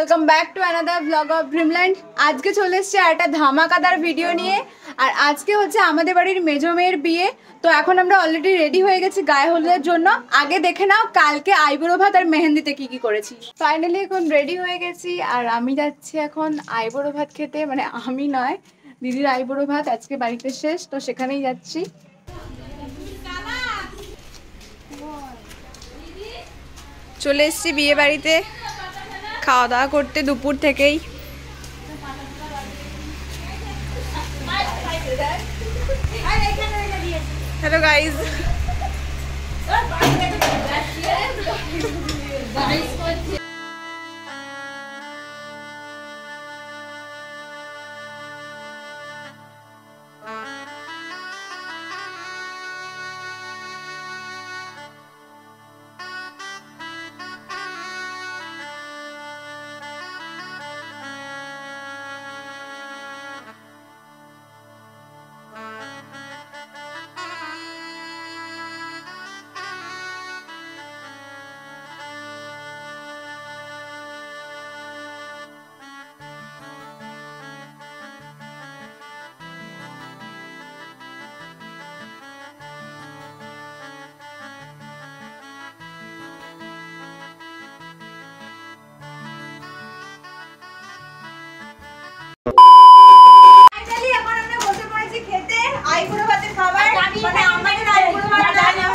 Welcome back to another blog of Dreamland. আজকে চলে এসেছে একটা ধামাকাদার ভিডিও নিয়ে। আর আজকে হচ্ছে আমাদের বাড়ির মেজো মেয়ের বিয়ে। তো এখন আমরা অলরেডি রেডি হয়ে গেছি গায়ে হলুদের জন্য। আগে দেখে নাও কালকে আইবুড়ো ভাত আর মেহেন্দিতে কি কি করেছি। ফাইনালি এখন রেডি হয়ে গেছি আর আমি যাচ্ছি এখন আইবুড়ো ভাত খেতে। মানে আমি নয়, দিদির আইবুড়ো ভাত আজকে বাড়িতে শেষ, তো সেখানেই যাচ্ছি। চলে এসেছি বিয়ে বাড়িতে খাওয়া দাওয়া করতে দুপুর থেকেই। হ্যালো গাইজ,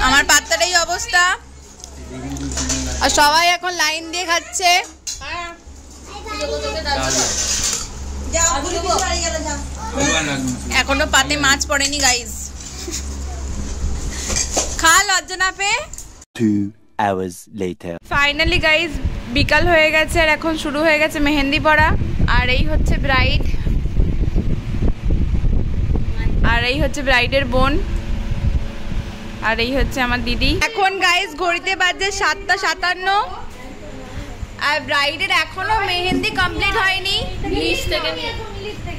আমার পাত্তাটাই অবস্থা আর সবাই এখন লাইন দিয়ে খাচ্ছে। এখনো পাতে মাছ পড়েনি গাইজ, খা লজ্জা না পেয়ে। 2 hours later ফাইনালি গাইজ বিকাল হয়ে গেছে আর এখন শুরু হয়ে গেছে মেহেন্দি পড়া। আর এই হচ্ছে ব্রাইড আর এই হচ্ছে ব্রাইডের বোন আর এই হচ্ছে আমার দিদি। এখন গাইজ ঘড়িতে বাজে 7:57 আর ব্রাইডের এখনো মেহেন্দি কমপ্লিট হয়নি।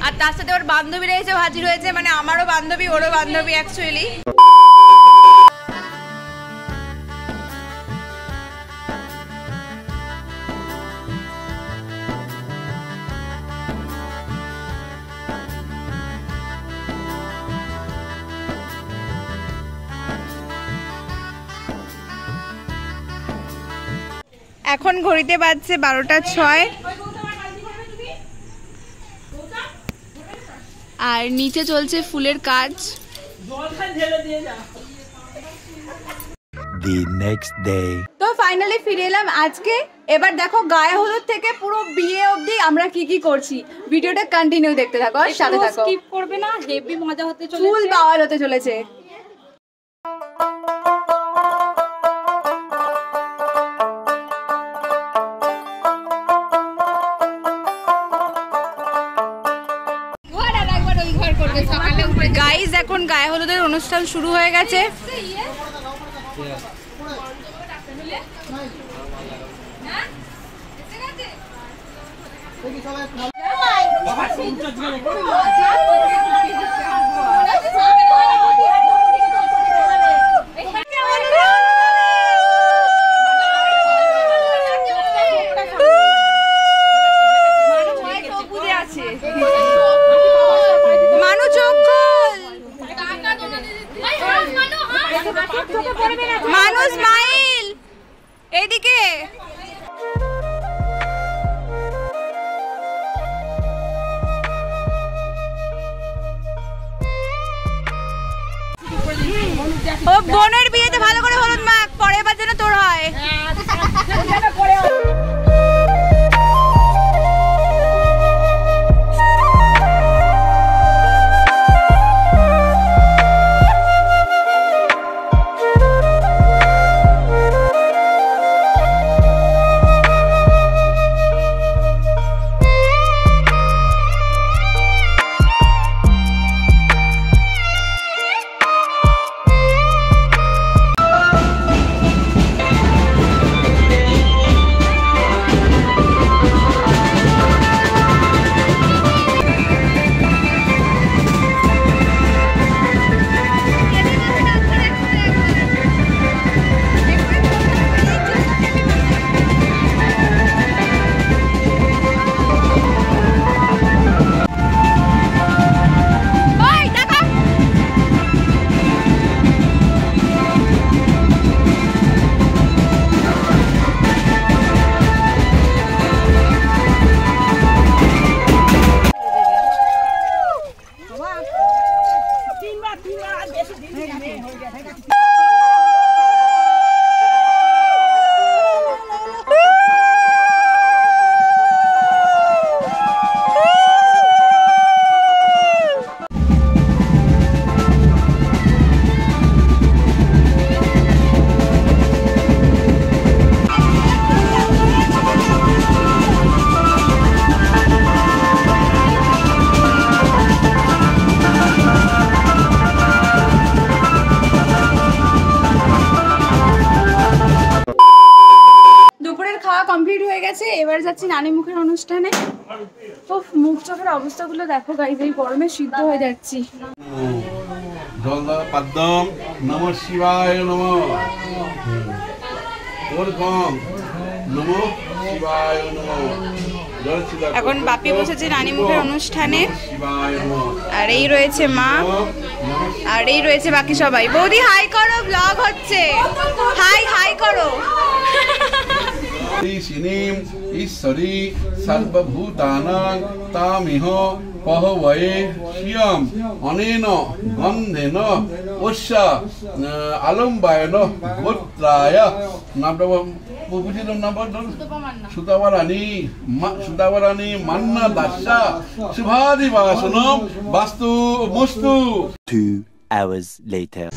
আর তার সাথে ওর বান্ধবীরা এসে হাজির হয়েছে, মানে আমারও বান্ধবী ওরও বান্ধবী অ্যাকচুয়ালি। এখন ঘড়িতে বাজছে 12:06 আর নিচে চলছে ফুলের কাজ। the next day তো ফাইনালি ফিরে এলাম আজকে। এবার দেখো গায়ে হলুদ থেকে পুরো বিয়ে অবধি আমরা কি কি করছি। ভিডিওটা কন্টিনিউ দেখতে থাকো, সাথে থাকো, স্কিপ করবে না। হেভি মজা হতে চলেছে, ফুল বাওয়াল হতে চলেছে। গাইজ এখন গায়ে হলুদের অনুষ্ঠান শুরু হয়ে গেছে। মানুষ মাইল এইদিকে ও বোনের বিয়েতে ভালো করে হলুদ মাখ, পরের বার যেন তোর হয়। কমপ্লিট হয়ে গেছে, এবার যাচ্ছি নানি মুখের অনুষ্ঠানে। তো মুখ চোখের অবস্থাগুলো দেখো গাইজ, এই গরমে সিদ্ধ হয়ে যাচ্ছি। পদ্মম নমঃ শিবায় নমঃ, ওরকম নমঃ শিবায় নমঃ। এখন বাপি বসেছে নানি মুখের অনুষ্ঠানে, আর এই রয়েছে মা, আর এই রয়েছে বাকি সবাই। বৌদি হাই করো, ব্লগ হচ্ছে, হাই হাই করো। সিনিম ঈশ্বরী সর্বভূতানাং তামিহ পহবয়ে শিয়ম অনেন গন্ধেন উষ্যা আলম্বায়ন গোত্রায় সুতাবরানি মান্না দাস্যা শুভাদিবাসনম বাস্তু মস্তু। 2 hours later.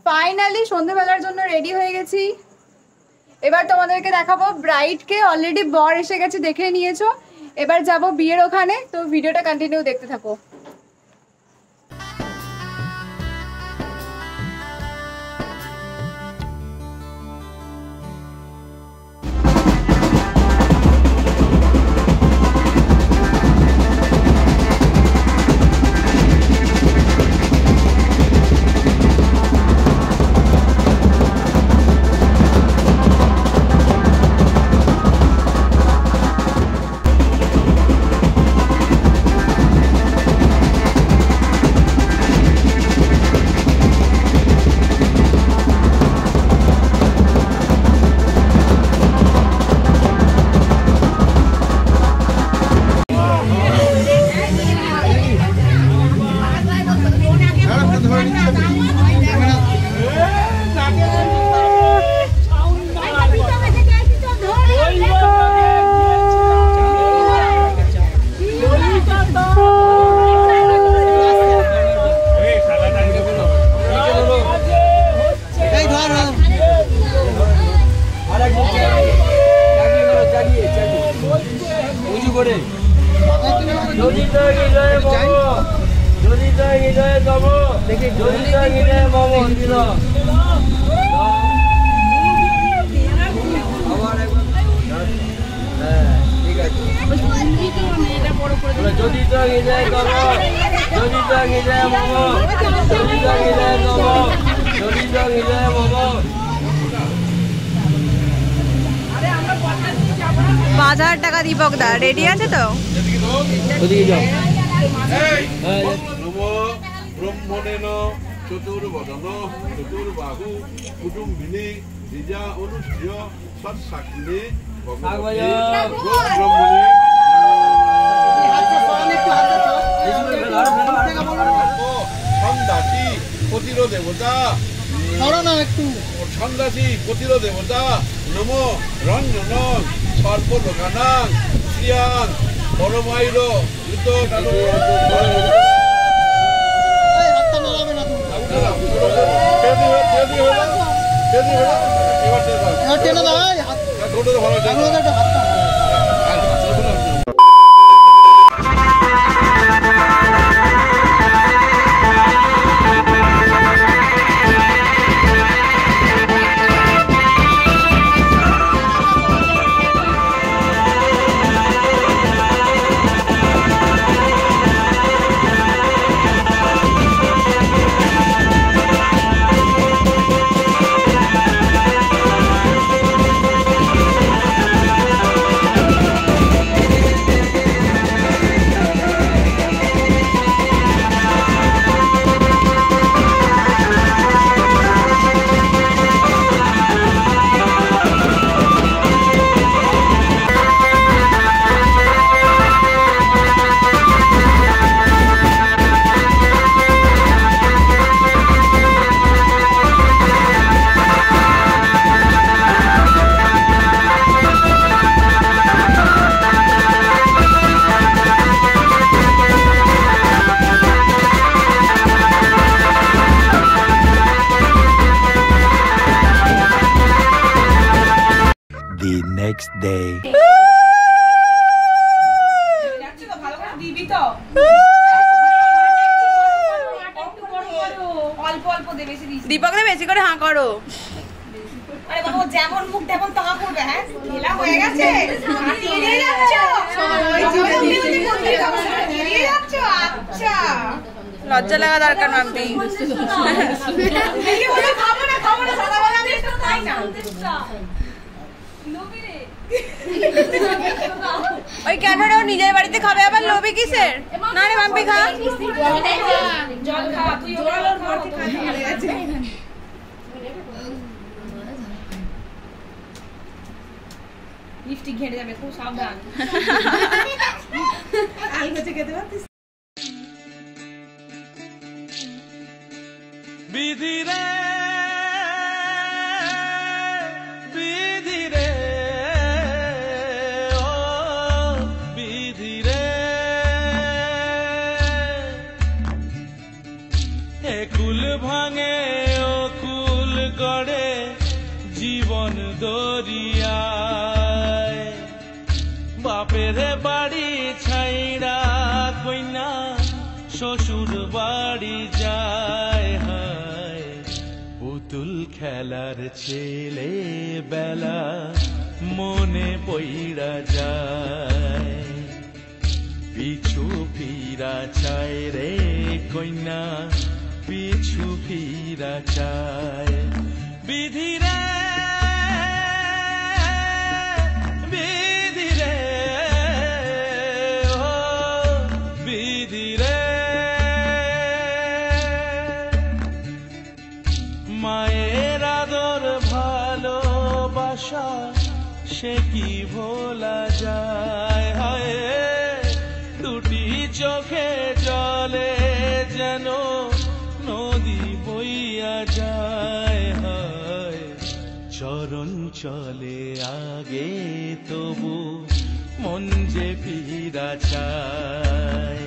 ফাইনালি সন্ধ্যেবেলার জন্য রেডি হয়ে গেছি। এবার তোমাদেরকে দেখাবো ব্রাইডকে। অলরেডি বর এসে গেছে, দেখে নিয়েছো। এবার যাব বিয়ের ওখানে, তো ভিডিওটা কন্টিনিউ দেখতে থাকো। টাকা দীপক দা রেডি আছে তো? ব্রহ্মণেন চতুর্বদন চতুর্বাহু কুটুম্বিনী দ্বিজা অনুষ্ঠিয় সৎসাক্ষিণে ব্রহ্মণে পতির দেবতা একটু সন্ন্যাসী পতির দেবতা নম রঞ্জন সর্বলোকানাং শ্রিয়াং পরমাইর যুদ্ধ The next day. দীপক বেশি করে হাঁ করো। আরে বাবা যেমন মুখ তেমন টাকা করবে। হ্যাঁ খেলা হয়ে গেছে, এড়িয়ে যাচ্ছ এড়িয়ে যাচ্ছ। আচ্ছা লজ্জা লাগা দরকার মাম্পি। খাবো না সদাবেলা আমি একটু খাই না। ওই কেন রে, ও নিজের বাড়িতে খাবে আবার লোভে কিসের? না রে মাম্পি খা। জল খা, তুই ওর ঘর থেকে খাই গেছে। লিপস্টিক ঘেটে যাবে, খুব সাবধান। আই গেছে খেতে পারছিস? বিধি রে বিধি রে ও বিধি রে, এ কুল ভাঙে ও কুল গড়ে জীবন দরিয়ায়, বাপের বাড়ি ছাইড়া কইনা শ্বশুর বাড়ি যায়, হায় পুতুল খেলার ছেলে বেলা মনে পইড়া যায়, পিছু ফিরা চায় রে কইনা পিছু ফিরা চায়, বিধি রে বিধি রে ও বিধি রে, মায়ের আদর ভালোবাসা সে কি ভোলা যায়, হায় দুটি চোখে জলে যেন নদী বইয়া যায়, হায় চরণ চলে আগে তবু মন যে ফিরা চায়।